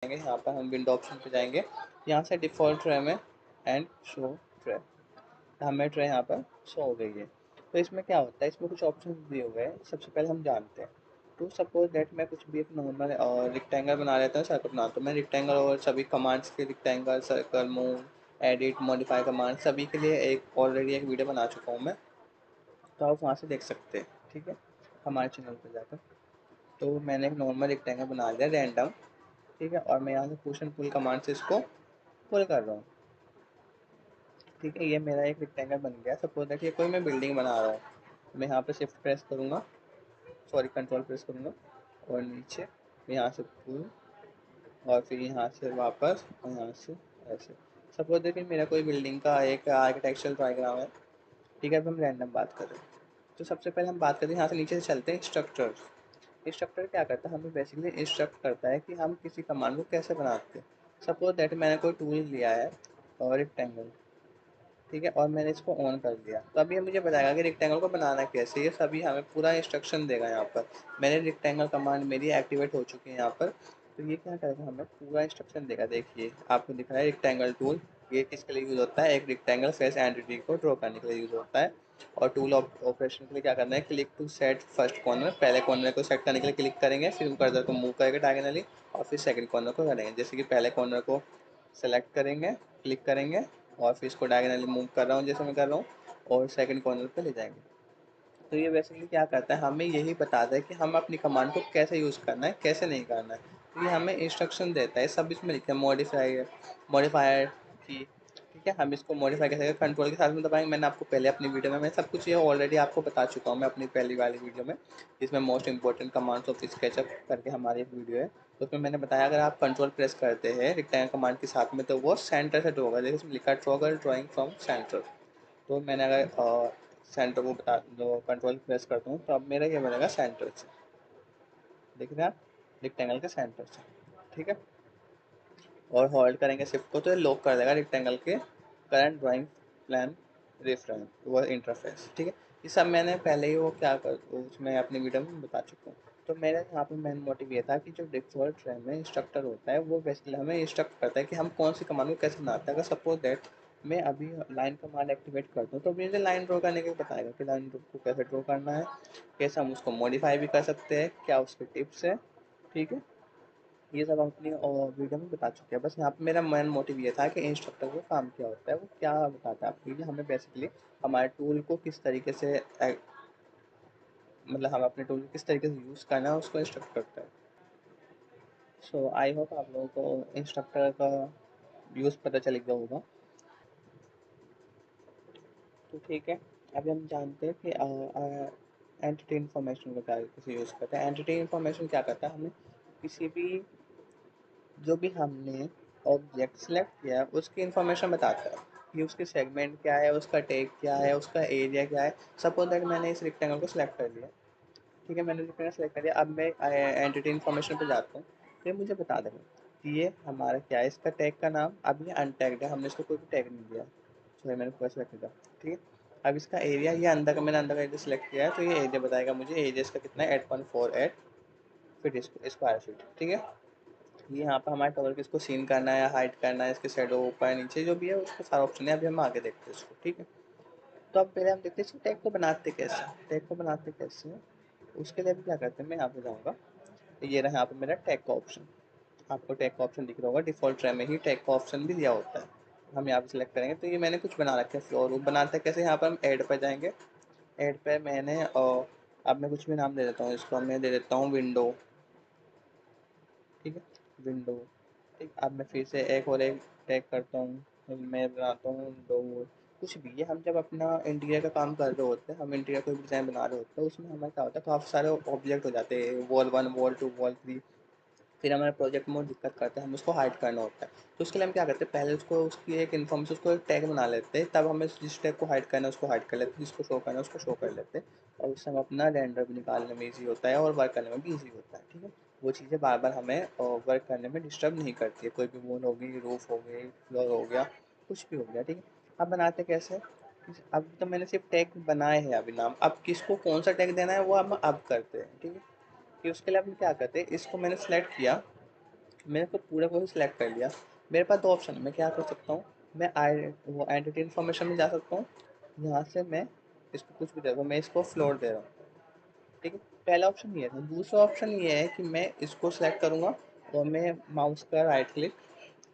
करेंगे, यहाँ पर हम विंडो ऑप्शन पे जाएंगे, यहाँ से डिफ़ॉल्ट ट्रे में एंड शो ट्रे, हमें ट्रे यहाँ पर शो हो गई है। तो इसमें क्या होता है, इसमें कुछ ऑप्शन दिए हुए हैं, सबसे पहले हम जानते हैं। तो सपोज दैट मैं कुछ भी एक नॉर्मल और रिक्टेंगल बना लेता हूँ, सर्कल बना, तो मैं रिक्टेंगल और सभी कमांड्स के rectangle, circle, move, edit, modify command सभी के लिए एक ऑलरेडी एक वीडियो बना चुका हूँ मैं, तो आप वहाँ से देख सकते हैं। ठीक है, हमारे चैनल पर जाकर। तो मैंने एक नॉर्मल रेक्टेंगल बना लिया रैंडम, ठीक है, और मैं यहाँ से पुश एंड पुल कमांड से इसको पुल कर रहा हूँ। ठीक है, ये मेरा एक रेक्टेंगल बन गया। सपोज दैट ये कोई मैं बिल्डिंग बना रहा हूँ, मैं यहाँ पे शिफ्ट प्रेस करूँगा, सॉरी कंट्रोल प्रेस करूँगा, और नीचे यहाँ से पुल, और फिर यहाँ से वापस, और यहाँ से ऐसे। सपोज देखिए मेरा कोई बिल्डिंग का एक आर्किटेक्चरल डायग्राम है। ठीक है, अब हम रैंडम बात कर रहे हैं। तो सबसे पहले हम बात करते हैं, यहाँ से नीचे से चलते हैं स्ट्रक्चर्स। इंस्ट्रक्टर क्या करता है, हमें बेसिकली इंस्ट्रक्ट करता है कि हम किसी कमांड को कैसे बनाते हैं। सपोज दैट मैंने कोई टूल लिया है और रेक्टेंगल, ठीक है, और मैंने इसको ऑन कर दिया, तो अभी ये मुझे बताएगा कि रेक्टेंगल को बनाना कैसे, ये सभी हमें पूरा इंस्ट्रक्शन देगा। यहाँ पर मैंने रेक्टेंगल कमांड मेरी एक्टिवेट हो चुकी है यहाँ पर, तो ये क्या करेगा, हमें पूरा इंस्ट्रक्शन देगा। देखिए आपको दिख रहा है रेक्टेंगल टूल, ये किसके लिए यूज़ होता है, एक रेक्टेंगल फेस एंटिटी को ड्रॉ करने के लिए यूज़ होता है। और टूल ऑपरेशन के लिए क्या करना है, click to set first corner, पहले कॉर्नर को सेट करने के लिए क्लिक करेंगे, फिर कर्सर को मूव करेंगे डायगोनली, और फिर सेकंड कॉर्नर को करेंगे। जैसे कि पहले कॉर्नर को सेलेक्ट करेंगे, क्लिक करेंगे, और फिर इसको डायगोनली मूव कर रहा हूँ जैसे मैं कर रहा हूँ, और सेकंड कॉर्नर पे ले जाएंगे। तो ये बेसिकली क्या करता है, हमें यही बताता है कि हम अपनी कमांड को कैसे यूज़ करना है, कैसे नहीं करना है। तो ये हमें इंस्ट्रक्शन देता है, सब इसमें लिखा है। मॉडिफाई, मॉडिफायर की, ठीक है, हम इसको मॉडिफाई कैसे करें, कंट्रोल के साथ में दबाएंगे। मैंने आपको पहले अपनी वीडियो में मैं सब कुछ ये ऑलरेडी आपको बता चुका हूँ, मैं अपनी पहली वाली वीडियो में, जिसमें most important commands of SketchUp करके हमारी एक वीडियो है। तो उसमें मैंने बताया अगर आप कंट्रोल प्रेस करते हैं रेक्टेंगल कमांड के साथ में, तो वो सेंटर से ड्रॉ होगा। जैसे इसमें लिखा है ट्रॉगर ड्राइंग फ्रॉम सेंटर, तो मैंने अगर सेंटर को बता दो, कंट्रोल प्रेस करता हूँ, तो अब मेरा ये बनेगा सेंटर से, देख रहे हैं आप, रेक्टेंगल के सेंटर से। ठीक है, और होल्ड करेंगे शिफ्ट को, तो ये लॉक कर देगा रेक्टेंगल के करंट ड्राइंग प्लान रेफरेंस वो इंटरफेस। ठीक है, ये सब मैंने पहले ही वो क्या कर उसमें अपनी वीडियो में बता चुका हूँ। तो मेरा यहाँ पे मेन मोटिव ये था कि जो डिफ़ॉल्ट रैम में इंस्ट्रक्टर होता है, वो बेसिकली हमें इंस्ट्रक्ट करता है कि हम कौन सी कमांड को कैसे बनाते हैं। अगर सपोज दैट मैं अभी लाइन कमांड एक्टिवेट करता हूँ, तो मुझे लाइन ड्रॉ करने के लिए बताएगा कि लाइन को कैसे ड्रॉ करना है, कैसे हम उसको मॉडिफाई भी कर सकते हैं, क्या उसके टिप्स है। ठीक है, ये सब हम अपनी वीडियो में बता चुके हैं। बस यहाँ पे मेरा मेन मोटिव ये था कि इंस्ट्रक्टर का काम क्या होता है, वो क्या बताता है आपके लिए, हमें बेसिकली हमारे टूल को किस तरीके से मतलब हम अपने टूल को किस तरीके से यूज़ करना है उसको इंस्ट्रक्ट करता है। सो आई होप आप लोगों को इंस्ट्रक्टर का यूज़ पता चल गया होगा। तो ठीक है, अभी हम जानते हैं कि एंटिटी इन्फॉर्मेशन को क्या कैसे यूज़ करते हैं। एंटिटी इन्फॉर्मेशन क्या करता है, हमें किसी भी जो भी हमने ऑब्जेक्ट सेलेक्ट किया है उसकी इन्फॉर्मेशन बताता है कि उसकी सेगमेंट क्या है, उसका टैग क्या है, उसका एरिया क्या है। सपोज दैट मैंने इस रेक्टेंगल को सिलेक्ट कर लिया, ठीक है, मैंने रेक्टेंगल सेलेक्ट कर लिया। अब मैं एंटिटी इन्फॉर्मेशन पे जाता हूँ, तो ये मुझे बता देगा कि ये हमारा क्या है, इसका टैग का नाम, अब ये अनटैग्ड है, हमने इसको कोई भी टैग नहीं दिया, सॉरी मैंने पूरा सेलेक्ट किया। ठीक है, अब इसका एरिया, ये अंदर का, मैंने अंदर का एरिया सेलेक्ट किया है, तो ये एरिया बताएगा मुझे, एरिया इसका कितना है, 8.48 फीट स्क्वायर फीट। ठीक है, ये यहाँ पर हमारे टॉवल को इसको सीन करना है, हाइड करना है, इसके शेडो ऊपर नीचे जो भी है उसका सारा ऑप्शन है। अभी हम आगे देखते हैं इसको। ठीक है, तो अब पहले हम देखते हैं इसको टैग को बनाते कैसे, टैग को बनाते कैसे हैं। उसके लिए भी क्या करते हैं, मैं यहाँ पे जाऊँगा, ये रहा यहाँ पे मेरा टैग का ऑप्शन, आपको टैग का ऑप्शन दिख रहा होगा, डिफॉल्ट ट्रे में ही टैग का ऑप्शन भी दिया होता है। हम यहाँ पे सिलेक्ट करेंगे, तो ये मैंने कुछ बना रखे है फ्लोर रूफ। बनाते हैं कैसे, यहाँ पर हम ऐड पर जाएंगे, ऐड पे मैंने अब मैं कुछ भी नाम दे देता हूँ इसको, मैं दे देता हूँ विंडो। ठीक है, विंडो। ठीक, अब मैं फिर से एक और एक टैग करता हूँ, मैं बनाता हूँ डोर। कुछ भी, ये हम जब अपना इंटीरियर का काम कर रहे होते हैं, हम इंटीरियर कोई भी डिज़ाइन बना रहे होते हैं, उसमें हमें क्या होता है, काफ़ी सारे ऑब्जेक्ट हो जाते हैं, वॉल 1, वॉल 2, वॉल 3। फिर हमारे प्रोजेक्ट में दिक्कत करते हैं, हमें उसको हाइड करना होता है। तो उसके लिए हम क्या करते हैं, पहले उसको उसकी एक इन्फॉर्मेशन, उसको एक टैग बना लेते हैं, तब हमें जिस टैग को हाइड करना है उसको हाइड कर लेते हैं, जिसको शो करना है उसको शो कर लेते हैं। और उससे हम अपना रेंडर भी निकालने में ईजी होता है और वर्क करने में भी ईजी होता है। ठीक है, वो चीज़ें बार बार हमें वर्क करने में डिस्टर्ब नहीं करती है। कोई भी वॉल हो गई, रूफ हो गई, फ्लोर हो गया, कुछ भी हो गया। ठीक है, अब बनाते कैसे, अब तो मैंने सिर्फ टैग बनाए हैं अभी नाम, अब किसको कौन सा टैग देना है वो हम अब करते हैं। ठीक है, कि उसके लिए हम क्या करते हैं, इसको मैंने सेलेक्ट किया, मैंने तो पूरा को सिलेक्ट कर लिया। मेरे पास दो ऑप्शन है, मैं क्या कर सकता हूँ, मैं आई वो एंटिटी इन्फॉर्मेशन में जा सकता हूँ, यहाँ से मैं इसको कुछ भी दे रहा हूँ, मैं इसको फ्लोर दे रहा हूँ, ठीक है। पहला ऑप्शन ये था। दूसरा ऑप्शन ये है कि मैं इसको सिलेक्ट करूँगा और मैं माउस का राइट क्लिक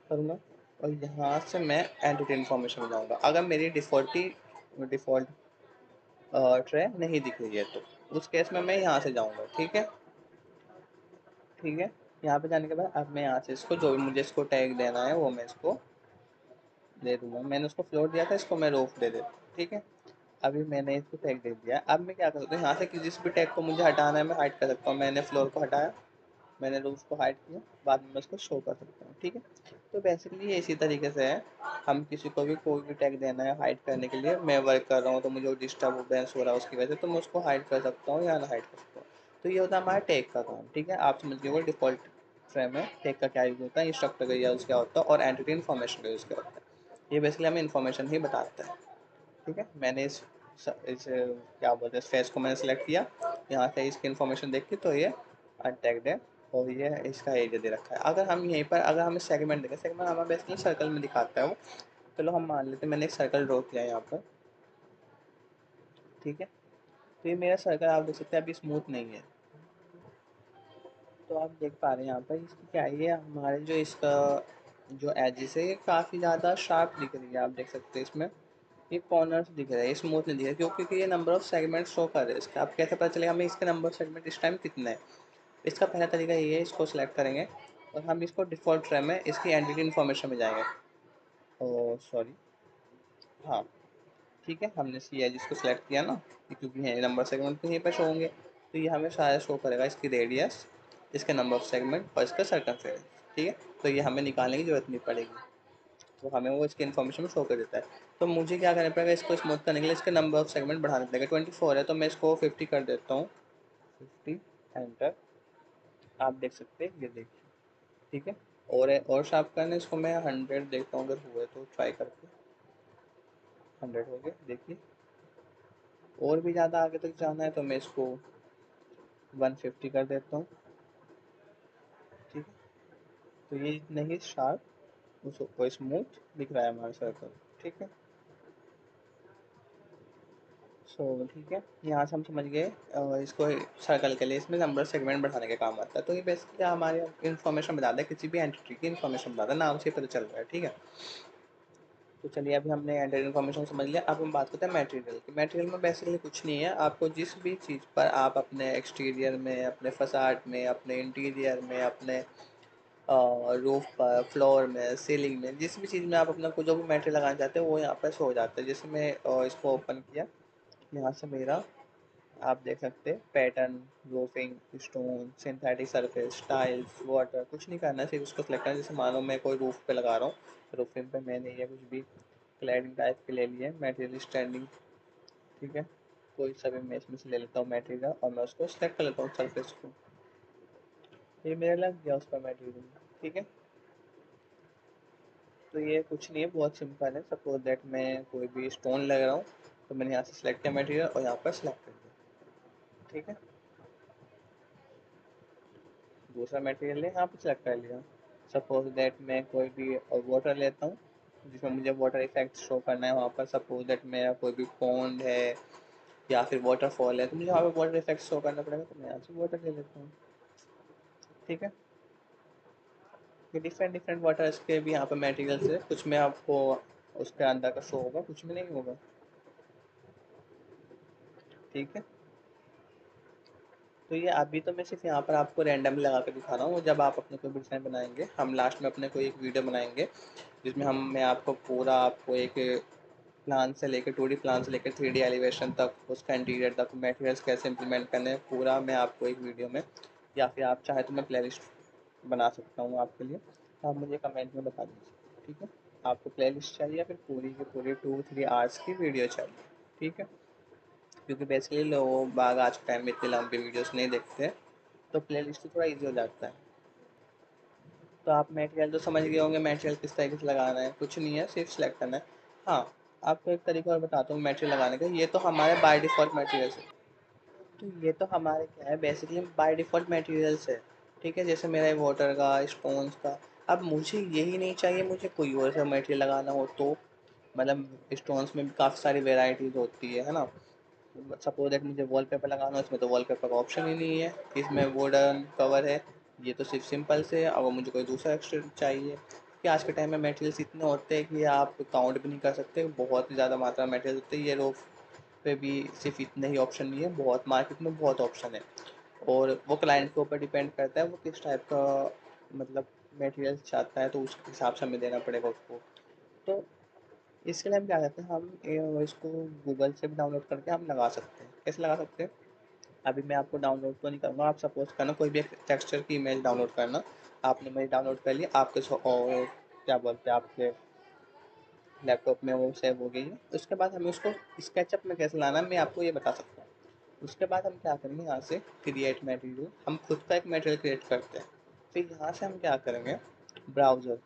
करूँगा और यहाँ से मैं एंटिटी इन्फॉर्मेशन में जाऊँगा। अगर मेरी डिफ़ॉल्ट ट्रे नहीं दिख रही है तो उस केस में मैं यहाँ से जाऊँगा, ठीक है। ठीक है, यहाँ पे जाने के बाद अब मैं यहाँ से इसको जो भी मुझे इसको टैग देना है वो मैं इसको दे दूंगा। मैंने उसको फ्लोर दिया था, इसको मैं रोफ दे देता हूँ, ठीक है। अभी मैंने इसको टैग दे दिया। अब मैं क्या कर सकता हूँ, यहाँ से जिस भी टैग को मुझे हटाना है मैं हाइड कर सकता हूँ। मैंने फ्लोर को हटाया, मैंने रूफ को हाइड किया, बाद में मैं उसको शो कर सकता हूँ, ठीक है। तो बेसिकली ये इसी तरीके से है। हम किसी को भी कोई भी टैग देना है हाइड करने के लिए, मैं वर्क कर रहा हूँ तो मुझे डिस्टर्बेंस हो रहा है उसकी वजह से, तो मैं उसको हाइड कर सकता हूँ या ना हाइड कर सकता हूँ। तो ये होता है हमारा टैग का काम, ठीक है। आप समझ गए डिफ़ॉल्ट फ्रेम है, टैग का क्या यूज़ होता है, इंस्ट्रक्टर का यूज़ क्या होता है और एंटिटी इन्फॉर्मेशन का यूज़ क्या होता है। ये बेसिकली हमें इन्फॉर्मेशन ही बताता है, ठीक है। मैंने इस क्या बोलते हैं फेस को मैंने सेलेक्ट किया, यहाँ से इसकी इन्फॉर्मेशन देख के तो ये अनटैग्ड है और ये इसका एरिया दे रखा है। अगर हम यहीं पर अगर हमें सेगमेंट देखें, सेगमेंट हमें बेसिकली सर्कल में दिखाता है वो। चलो हम मान लेते हैं मैंने एक सर्कल ड्रॉ किया है यहाँ पर, ठीक है। तो ये मेरा सर्कल आप देख सकते हैं अभी स्मूथ नहीं है, तो आप देख पा रहे हैं यहाँ पर इसकी क्या है, ये हमारे जो इसका जो एजिस है ये काफ़ी ज़्यादा शार्प दिख रही है। आप देख सकते हैं इसमें ये कॉर्नर्स दिख रहा है, ये स्मूथ नहीं दिख रहा है क्योंकि ये नंबर ऑफ सेगमेंट शो कर रहे हैं इसका। आप कैसे पता चलेगा हमें इसके नंबर ऑफ सेगमेंट इस टाइम कितने हैं। इसका पहला तरीका ये है, इसको सिलेक्ट करेंगे और हम इसको डिफ़ॉल्ट ट्रे में इसकी एंटिटी इन्फॉर्मेशन में जाएंगे। ओ सॉरी, हाँ ठीक है, हमने सी एज इसको सिलेक्ट किया ना, क्योंकि है नंबर सेगमेंट तो यहीं पर शो होंगे, तो ये हमें सारा शो करेगा इसकी रेडियस, इसके नंबर ऑफ सेगमेंट और इसका सर्कमफेरेंस, ठीक है। तो ये हमें निकालने की जरूरत नहीं पड़ेगी, तो हमें वो इसकी इन्फॉर्मेशन में शो कर देता है। तो मुझे क्या करना पड़ेगा, इसको स्मूथ करने के लिए इसके नंबर ऑफ सेगमेंट बढ़ाना पड़ेगा। 24 है तो मैं इसको 50 कर देता हूँ, 50 एंटर। आप देख सकते हैं, ये देखिए, ठीक है। और शार्प करने इसको मैं 100 देखता हूँ, अगर हुए तो ट्राई करके। 100 हो गए, देखिए। और भी ज़्यादा आगे तक जाना है तो मैं इसको 150 कर देता हूँ, ठीक है। तो ये इतना ही शार्प उसको स्मूथ दिख रहा है हमारा सर्कल, ठीक है। ठीक है, यहाँ से हम समझ गए इसको सर्कल के लिए इसमें नंबर सेगमेंट बढ़ाने का काम आता है। तो ये बेसिकली हमारे इन्फॉर्मेशन बताता है, किसी भी एंटिटी की इन्फॉर्मेशन बताता है, नाम से पता चल रहा है, ठीक है। तो चलिए अभी हमने एंटर इन्फॉर्मेशन समझ लिया। अब हम बात करते हैं मटेरियल की। मटेरियल में बेसिकली कुछ नहीं है, आपको जिस भी चीज़ पर आप अपने एक्सटीरियर में, अपने फसाड में, अपने इंटीरियर में, अपने रूफ पर, फ्लोर में, सीलिंग में, जिस भी चीज़ में आप अपना को जो भी मटेरियल लगाना चाहते हैं वो यहाँ पर शो हो जाता है। जैसे मैं इसको ओपन किया, यहाँ से मेरा आप देख सकते हैं pattern, roofing, stone, synthetic surface, tiles, water, कुछ नहीं करना है, सिर्फ उसको सेलेक्ट करना है। जैसे मानो मैं कोई रूफ पे लगा रहा हूँ, रूफिंग पे मैंने ये कुछ भी क्लैडिंग टाइप के ले लिए, मटेरियल स्टैंडिंग, ठीक है। कोई सा भी मैं इसमें से ले लेता हूँ मटेरियल और मैं उसको सेलेक्ट कर लेता हूँ सरफेस को, ये मेरा लग गया उसका मटेरियल, ठीक है। तो ये कुछ नहीं है, बहुत सिंपल है। सपोज दैट मैं कोई भी स्टोन लग रहा हूँ, तो मैंने यहाँ से सिलेक्ट किया मटेरियल और यहाँ पर सिलेक्ट कर दिया, ठीक है। दूसरा मटेरियल है, यहाँ पे सिलेक्ट कर लिया। सपोज दैट मैं कोई भी वाटर लेता हूँ जिसमें मुझे वाटर इफेक्ट शो करना है, वहाँ पर सपोज दैट मेरा कोई भी पॉन्ड है या फिर वाटरफॉल है तो मुझे वहाँ पे वाटर इफेक्ट शो करना पड़ेगा, तो मैं यहाँ से वाटर ले लेता हूँ, ठीक है। ये डिफरेंट डिफरेंट वाटर्स के भी यहाँ पे मटेरियल्स है, कुछ में आपको उसके अंदर का शो होगा, कुछ में नहीं होगा, ठीक है। तो ये अभी तो मैं सिर्फ यहाँ पर आपको रैंडम लगा कर दिखा रहा हूँ, जब आप अपने कोई भी डिज़ाइन बनाएंगे, हम लास्ट में अपने कोई एक वीडियो बनाएंगे जिसमें हम मैं आपको पूरा आपको एक प्लान से लेकर 2D प्लान से लेकर 3D एलिवेशन तक, उसका इंटीरियर तक, मटेरियल्स कैसे इंप्लीमेंट करने हैं, पूरा मैं आपको एक वीडियो में, या फिर आप चाहे तो मैं प्लेलिस्ट बना सकता हूँ आपके लिए, तो आप मुझे कमेंट में बता दीजिए, ठीक है। आपको प्लेलिस्ट चाहिए या फिर पूरी की पूरी 2-3 आवर्स की वीडियो चाहिए, ठीक है। क्योंकि बेसिकली लोग बाग आज के टाइम में इतनी लंबी वीडियोस नहीं देखते, तो प्लेलिस्ट तो थोड़ा ईजी हो जाता है। तो आप मटेरियल तो समझ गए होंगे, मटेरियल किस तरीके से लगाना है, कुछ नहीं है, सिर्फ सेलेक्ट करना है। हाँ, आपको एक तरीका और बताता हूँ मटेरियल लगाने का। ये तो हमारे बाय डिफ़ॉल्ट मटेरियल्स है, तो ये तो हमारे क्या है बेसिकली बाय डिफ़ॉल्ट मटेरियल्स है, ठीक है, जैसे मेरा वाटर का, स्टोन्स का। अब मुझे यही नहीं चाहिए, मुझे कोई और सा मटेरियल लगाना हो तो, मतलब स्टोन्स में भी काफ़ी सारी वेराइटीज़ होती है ना। सपोज दैट मुझे वॉलपेपर लगाना है, इसमें तो वॉलपेपर का ऑप्शन ही नहीं है, इसमें वुडन कवर है, ये तो सिर्फ सिंपल से है। अगर मुझे कोई दूसरा एक्स्ट्रा चाहिए, कि आज के टाइम में मटेरियल्स इतने होते हैं कि आप काउंट भी नहीं कर सकते, बहुत ही ज़्यादा मात्रा में मटेरियल होते हैं। ये रोप पे भी सिर्फ इतने ही ऑप्शन नहीं है, बहुत मार्केट में बहुत ऑप्शन है। और वो क्लाइंट के ऊपर डिपेंड करता है वो किस टाइप का मतलब मटेरियल चाहता है, तो उस हिसाब से हमें देना पड़ेगा उसको। तो इसके लिए हम क्या करते हैं, हम इसको गूगल से भी डाउनलोड करके हम लगा सकते हैं। कैसे लगा सकते हैं, अभी मैं आपको डाउनलोड तो नहीं करूँगा, आप सपोज करना कोई भी एक टेक्सचर की इमेज डाउनलोड करना। आपने मेरी डाउनलोड कर लिया, आपके और क्या बोलते हैं, आपके लैपटॉप में वो सेव हो गई है। उसके बाद हमें उसको स्केचअप में कैसे लाना है मैं आपको ये बता सकता हूँ। उसके बाद हम क्या करेंगे, यहाँ से क्रिएट मटेरियल, हम खुद का एक मटेरियल क्रिएट करते हैं। फिर यहाँ से हम क्या करेंगे, browser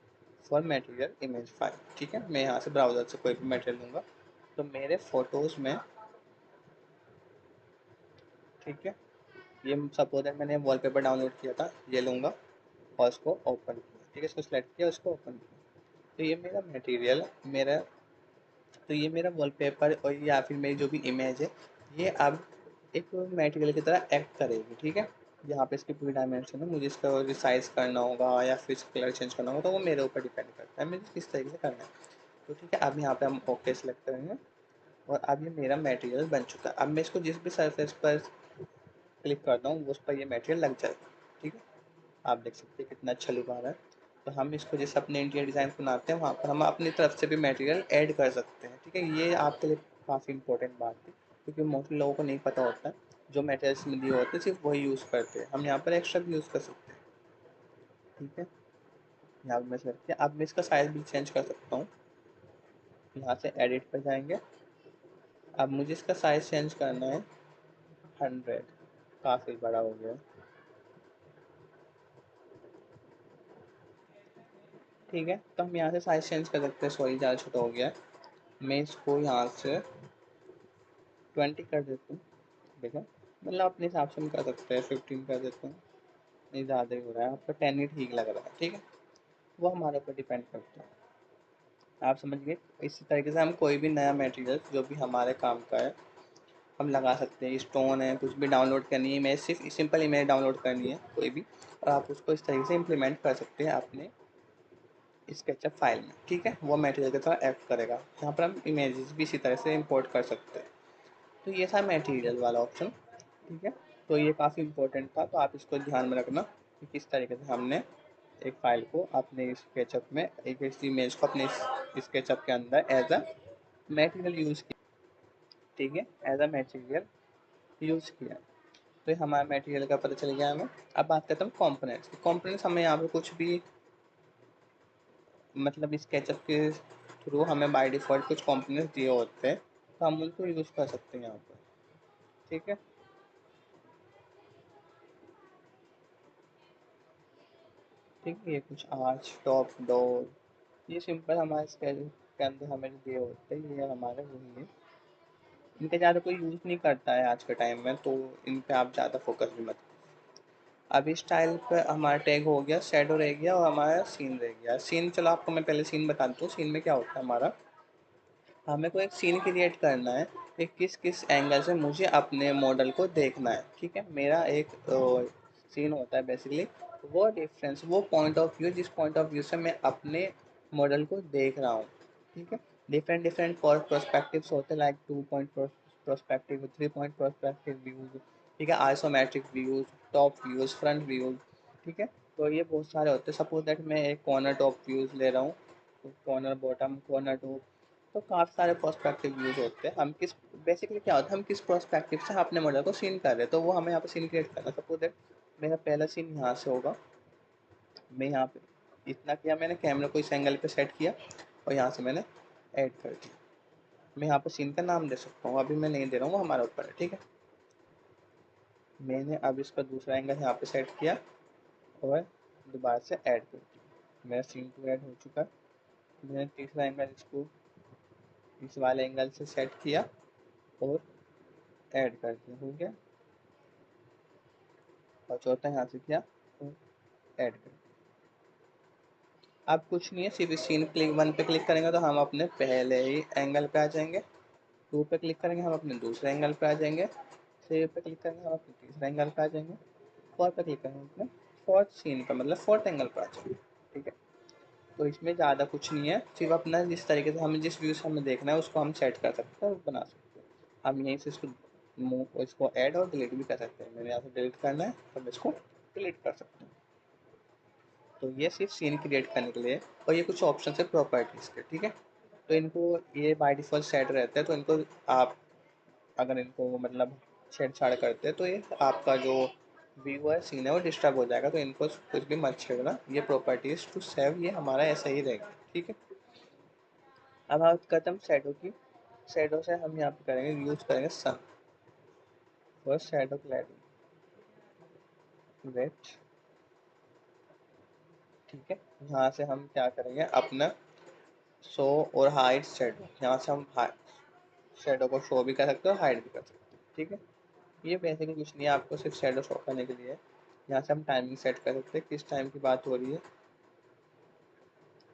for material image file. ठीक है, मैं यहाँ से ब्राउज़र से कोई भी मटेरियल लूँगा, तो मेरे फोटोज़ में, ठीक है, ये सपोज है मैंने वॉलपेपर डाउनलोड किया था, ये लूँगा और इसको ओपन किया। ठीक है, इसको सेलेक्ट किया, उसको ओपन किया, तो ये मेरा मटेरियल, मेरा, तो ये मेरा वॉलपेपर और या फिर मेरी जो भी इमेज है, ये अब एक मटेरियल की तरह एक्ट करेगी। ठीक है, यहाँ पे इसकी पूरी डायमेंशन है, मुझे इसका रिसाइज करना होगा या फिर इसका कलर चेंज करना होगा, तो वो मेरे ऊपर डिपेंड करता है मुझे किस तरीके से करना है। तो ठीक है, अब यहाँ पे हम ओके सेलेक्ट करेंगे और अब ये मेरा मटेरियल बन चुका है। अब मैं इसको जिस भी सरफेस पर क्लिक करता हूँ उस पर ये मटेरियल लग जाएगा। ठीक है, आप देख सकते हैं कितना अच्छा लुक आ रहा है। तो हम इसको जैसे अपने इंटीरियर डिज़ाइन बनाते हैं, वहाँ पर हम अपनी तरफ से भी मटेरियल ऐड कर सकते हैं। ठीक है, ये आपके लिए काफ़ी इंपॉर्टेंट बात है, क्योंकि मोस्टली लोगों को नहीं पता होता है, जो मटेरियल्स में दिए होते हैं सिर्फ वही यूज़ करते हैं। हम यहाँ पर एक्स्ट्रा भी यूज़ कर सकते हैं। ठीक है, यहाँ पर मैं सेलेक्ट किया, अब मैं इसका साइज़ भी चेंज कर सकता हूँ। यहाँ से एडिट पर जाएंगे, अब मुझे इसका साइज़ चेंज करना है 100, काफ़ी बड़ा हो गया। ठीक है, तो हम यहाँ से साइज़ चेंज कर सकते हैं, सॉरी ज़्यादा छोटा हो गया है। मैं इसको यहाँ से 20 कर देता हूँ। देखो, मतलब अपने हिसाब से हम कर सकते हैं, 15 कर देते हैं, नहीं ज़्यादा ही हो रहा है, आपको 10 ही ठीक लग रहा है। ठीक है, वो हमारे ऊपर डिपेंड करता है, आप समझ गए। इसी तरीके से हम कोई भी नया मटेरियल जो भी हमारे काम का है हम लगा सकते हैं। स्टोन है, कुछ भी डाउनलोड करनी है इमेज, सिर्फ सिंपल इमेज डाउनलोड करनी है कोई भी, और आप उसको इस तरीके से इम्प्लीमेंट कर सकते हैं अपने स्केचअप फाइल में। ठीक है, वो मटेरियल की तरह एक्ट करेगा। यहाँ पर हम इमेजेस भी इसी तरह से इंपोर्ट कर सकते हैं। तो ये था मटेरियल वाला ऑप्शन। ठीक है, तो ये काफ़ी इंपॉर्टेंट था, तो आप इसको ध्यान में रखना कि किस तरीके से हमने एक फ़ाइल को अपने स्केचअप में, एक इस इमेज को अपने स्केचअप के अंदर एज अ मटेरियल यूज़ किया। ठीक है, एज अ मटेरियल यूज़ किया। तो ये हमारा मटेरियल का पता चल गया हमें। अब बात करते हैं कंपोनेंट्स। कंपोनेंट्स हमें यहाँ पे कुछ भी, मतलब स्केचअप के थ्रू हमें बाय डिफ़ॉल्ट कुछ कंपोनेंट्स दिए होते हैं, तो हम उनको यूज़ कर सकते हैं यहाँ पर। ठीक है, ठीक है, ये कुछ आर्च, टॉप, डोर, ये सिंपल हमारे स्केच के अंदर हमें जो दिए होते हैं, ये हमारे वही है। इनका ज़्यादा कोई यूज़ नहीं करता है आज के टाइम में, तो इन पे आप ज़्यादा फोकस भी मत। अभी स्टाइल पे हमारा टैग हो गया, शैडो रह गया और हमारा सीन रह गया। सीन, चलो आपको मैं पहले सीन बता दूँ। सीन में क्या होता है हमारा, हमें को एक सीन क्रिएट करना है कि किस किस एंगल से मुझे अपने मॉडल को देखना है। ठीक है, मेरा एक सीन होता है बेसिकली, वो डिफरेंस, वो पॉइंट ऑफ व्यू, जिस पॉइंट ऑफ व्यू से मैं अपने मॉडल को देख रहा हूँ। ठीक है, डिफरेंट डिफरेंट पर्सपेक्टिव्स होते हैं, like 2 point perspective, 3 point perspective views. ठीक है, isometric views, top views, front views. ठीक है, तो ये बहुत सारे होते हैं। सपोज दैट मैं एक कॉर्नर टॉप व्यूज ले रहा हूँ, कॉर्नर बॉटम, कॉर्नर टॉप, तो काफ़ी सारे पर्सपेक्टिव व्यूज होते हैं। हम किस, बेसिकली क्या होता है, हम किस पर्सपेक्टिव से अपने मॉडल को सीन कर रहे हैं, तो वो हमें यहाँ पे सीन क्रिएट करना है। सपोज दैट मेरा पहला सीन यहाँ से होगा, मैं यहाँ पे इतना किया, मैंने कैमरा को इस एंगल पे सेट किया और यहाँ से मैंने ऐड कर दिया। मैं यहाँ पे सीन का नाम दे सकता हूँ, अभी मैं नहीं दे रहा हूँ, वो हमारे ऊपर है। ठीक है, मैंने अब इसका दूसरा एंगल यहाँ पे सेट किया और दोबारा से ऐड कर दिया, मेरा सीन टू ऐड हो चुका है। मैंने तीसरा एंगल इसको इस वाले एंगल से सेट किया और ऐड कर दिया, हो गया। और चौथा यहाँ से किया, ऐड कर। अब कुछ नहीं है, सिर्फ सीन क्लिक 1 पे क्लिक करेंगे तो हम अपने पहले ही एंगल पे आ जाएंगे। 2 पे क्लिक करेंगे हम अपने दूसरे एंगल पे आ जाएंगे। 3 पे क्लिक करेंगे हम अपने तीसरे एंगल पे आ जाएंगे। 4 पे क्लिक करेंगे अपने फोर्थ सीन पे, मतलब फोर्थ एंगल पे आ जाएंगे। ठीक है, तो इसमें ज़्यादा कुछ नहीं है, सिर्फ अपना जिस तरीके से हमें जिस व्यू से हमें देखना है उसको हम सेट कर सकते हैं और बना सकते हैं। हम यहीं से इसको मूव, इसको ऐड और डिलीट भी कर सकते हैं। मैंने यहाँ से डिलीट करना है तो मैं इसको डिलीट कर सकते हैं। तो ये सिर्फ सीन क्रिएट करने के लिए। और ये कुछ ऑप्शन है प्रॉपर्टीज़ के, ठीक है। तो इनको ये बाय डिफ़ॉल्ट सेट रहते हैं, तो इनको आप अगर इनको मतलब छेड़छाड़ करते हैं तो ये आपका जो व्यू है, सीन है, वो डिस्टर्ब हो जाएगा। तो इनको कुछ भी मत छेड़ना। ये प्रॉपर्टीज़ टू सेव ये हमारा ऐसा ही रहेगा, ठीक है। अब बात करते हैं हम शैडो की। शैडो से हम यहाँ पे करेंगे, यूज़ करेंगे सन फॉर शैडो क्लैडिंग वेट। ठीक है, यहाँ से हम क्या करेंगे अपना शो और हाइड शैडो, यहाँ से हम शैडो को शो भी कर सकते हो, हाइड भी कर सकते हो, ठीक है। ये बेसिकली कुछ नहीं है, आपको सिर्फ शैडो शो करने के लिए। यहाँ से हम टाइमिंग सेट कर सकते हैं, किस टाइम की बात हो रही है।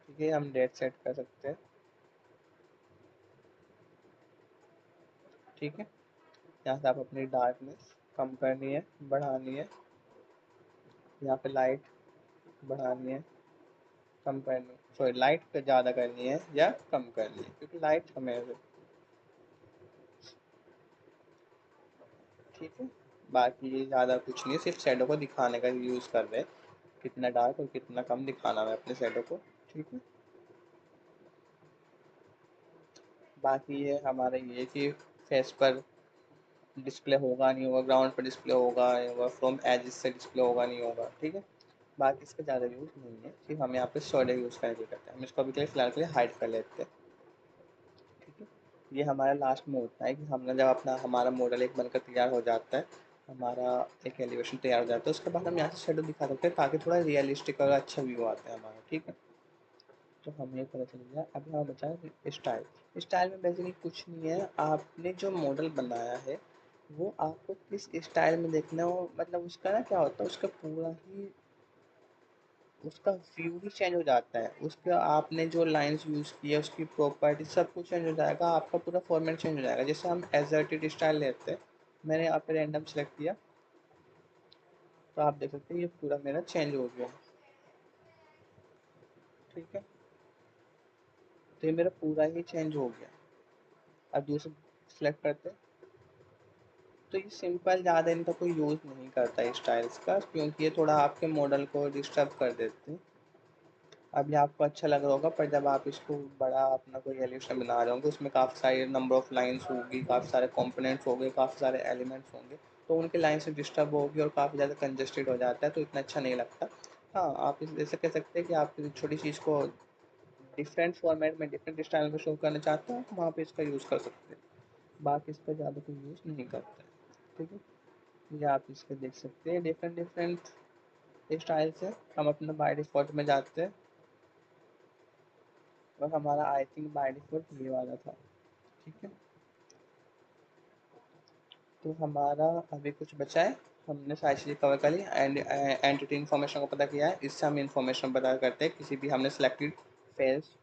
ठीक है, हम डेट सेट कर सकते हैं। ठीक है, यहाँ से आप अपनी डार्कनेस कम करनी है, बढ़ानी है। यहाँ पे लाइट बढ़ानी है, कम करनी है, सॉरी लाइट ज़्यादा करनी है या कम करनी है, क्योंकि लाइट हमें, ठीक है। बाकी ये ज़्यादा कुछ नहीं है, सिर्फ शैडो को दिखाने का यूज़ कर रहे हैं, कितना डार्क और कितना कम दिखाना है अपने शैडो को। ठीक है, बाकी ये हमारा ये कि फेस पर डिस्प्ले होगा नहीं होगा, ग्राउंड पर डिस्प्ले होगा नहीं होगा, फ्रॉम एजिस से डिस्प्ले होगा नहीं होगा, ठीक है। बाकी इसका ज़्यादा यूज़ नहीं है, सिर्फ हम यहाँ पे शैडो यूज़ करके करते हैं। हम इसको अभी के लिए फिलहाल के लिए हाइड कर लेते हैं। ठीक है, ये हमारा लास्ट में होता है कि हमने जब अपना हमारा मॉडल एक बनकर तैयार हो जाता है, हमारा एक एलिवेशन तैयार हो जाता है, उसके बाद हम यहाँ से शेडो दिखा सकते हैं ताकि थोड़ा रियलिस्टिक और अच्छा व्यू आता है हमारा। ठीक है, तो हमें पता चल गया। अभी हमें बचा है स्टाइल। स्टाइल में बेसिकली कुछ नहीं है, आपने जो मॉडल बनाया है वो आपको किस स्टाइल में देखना हो, मतलब उसका ना क्या होता है, उसका पूरा ही उसका व्यू ही चेंज हो जाता है। उसका आपने जो लाइंस यूज़ की है, उसकी प्रॉपर्टी सब कुछ चेंज हो जाएगा, आपका पूरा फॉर्मेट चेंज हो जाएगा। जैसे हम एजर्टेड स्टाइल लेते हैं, मैंने यहाँ पे रैंडम सेलेक्ट किया, तो आप देख सकते हैं ये पूरा मेरा चेंज हो गया। ठीक है, तो ये मेरा पूरा ही चेंज हो गया। अब दूसरा सेलेक्ट करते हैं, तो ये सिंपल, ज़्यादा इनका कोई यूज़ नहीं करता है स्टाइल्स का, क्योंकि ये थोड़ा आपके मॉडल को डिस्टर्ब कर देते हैं। अब ये आपको अच्छा लग रहा होगा, पर जब आप इसको बड़ा अपना कोई एलिवेशन बना रहे होंगे, उसमें काफ़ी सारे नंबर ऑफ लाइंस होगी, काफ़ी सारे कंपोनेंट्स होंगे, काफ़ी सारे एलिमेंट्स होंगे, तो उनके लाइन से डिस्टर्ब होगी और काफ़ी ज़्यादा कंजस्टेड हो जाता है, तो इतना अच्छा नहीं लगता। हाँ, आप इस ऐसे कह सकते हैं कि आप किसी छोटी चीज़ को डिफरेंट फॉर्मेट में डिफरेंट स्टाइल में शो करना चाहते हो, वहाँ पे इसका यूज़ कर सकते हैं। बाकी इसका ज़्यादा कोई यूज़ नहीं करता है। ठीक है, ये आप इसके देख सकते हैं डिफरेंट डिफरेंट स्टाइल से। हम अपना बाय डिफ़ॉल्ट में जाते हैं, और हमारा आई थिंक बाय डिफ़ॉल्ट ये वाला था। ठीक है, तो हमारा अभी कुछ बचा है, हमने सारी चीज़ें कवर कर ली। एंड एंटिटी इन्फॉर्मेशन को पता किया है, इससे हम इन्फॉर्मेशन पता करते हैं किसी भी हमने सेलेक्टेड फेस,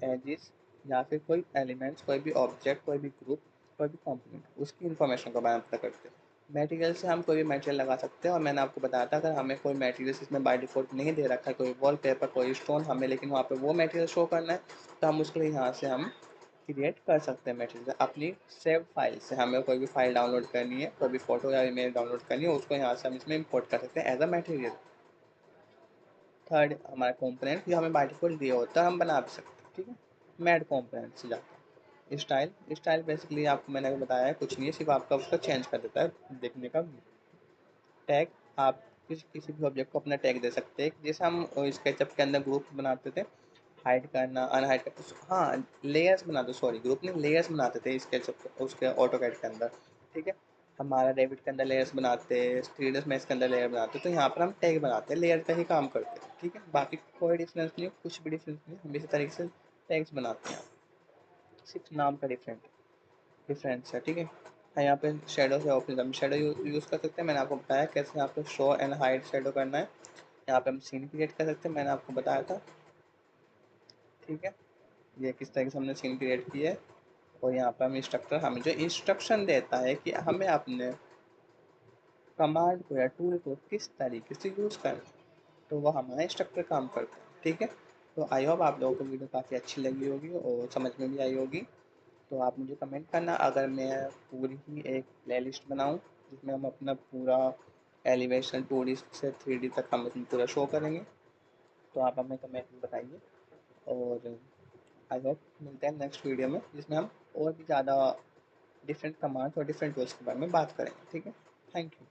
एजिस, या फिर कोई एलिमेंट्स, कोई भी ऑब्जेक्ट, कोई भी ग्रुप, कोई भी कंपोनेंट, उसकी इन्फॉर्मेशन को बारे में पता करते हैं। मटेरियल से हम कोई भी मटेरियल लगा सकते हैं, और मैंने आपको बताया था अगर हमें कोई मटेरियल इसमें बाय डिफ़ॉल्ट नहीं दे रखा है, कोई वॉलपेपर, कोई स्टोन, हमें लेकिन वहाँ पे वो मटेरियल शो करना है, तो हम उसके लिए यहाँ से हम क्रिएट कर सकते हैं मटेरियल अपनी सेव फाइल से। हमें कोई भी फाइल डाउनलोड करनी है, कोई भी फोटो या इमेज डाउनलोड करनी है, उसको यहाँ से हम इसमें इंपोर्ट कर सकते हैं एज अ मटेरियल। थर्ड, हमारा कंपोनेंट जो हमें बाय डिफ़ॉल्ट दिया होता है हम बना भी सकते हैं। ठीक है, मैड कंपोनेंट से जाकर स्टाइल। स्टाइल बेसिकली आपको मैंने अभी बताया है, कुछ नहीं है, सिर्फ आपका उसका चेंज कर देता है देखने का। टैग, आप किसी भी ऑब्जेक्ट को अपना टैग दे सकते हैं, जैसे हम स्केचअप के अंदर ग्रुप बनाते थे, हाइड करना, अनहाइड करना, हाँ लेयर्स बनाते, सॉरी ग्रुप नहीं, लेयर्स बनाते थे स्केचअप उसके ऑटोकैड के अंदर। ठीक है, हमारा डेबिट के अंदर लेयर्स बनाते, 3ds मैक्स के अंदर लेयर बनाते, तो यहाँ पर हम टैग बनाते हैं, लेयर का ही काम करते हैं। ठीक है, बाकी कोई डिफरेंस नहीं, कुछ भी डिफरेंस नहीं, हम इसी तरीके से टैग्स बनाते हैं, सिर्फ नाम का डिफरेंस है। ठीक है, हाँ, यहाँ पे शेडो से ऑप्शन हम शेडो यूज़ कर सकते हैं। मैंने आपको बताया कैसे यहाँ पे शो एंड हाइड शेडो करना है। यहाँ पे हम सीन क्रिएट कर सकते हैं, मैंने आपको बताया था। ठीक है, ये किस तरीके से हमने सीन क्रिएट किया है। और यहाँ पे हम इंस्ट्रक्टर हमें जो इंस्ट्रक्शन देता है कि हमें अपने कमांड को या टूल को किस तरीके से यूज़ करना है, तो वो हमारा इंस्ट्रक्टर काम करता है। ठीक है, तो आई होप आप लोगों को वीडियो काफ़ी अच्छी लगी होगी और समझ में भी आई होगी। तो आप मुझे कमेंट करना अगर मैं पूरी ही एक प्लेलिस्ट बनाऊं जिसमें हम अपना पूरा एलिवेशन 2D से 3D तक हम इसमें पूरा शो करेंगे, तो आप हमें कमेंट में बताइए। और आई होप मिलते हैं नेक्स्ट वीडियो में जिसमें हम और भी ज़्यादा डिफरेंट कमांड्स और डिफरेंट टूल्स के बारे में बात करेंगे। ठीक है, थैंक यू।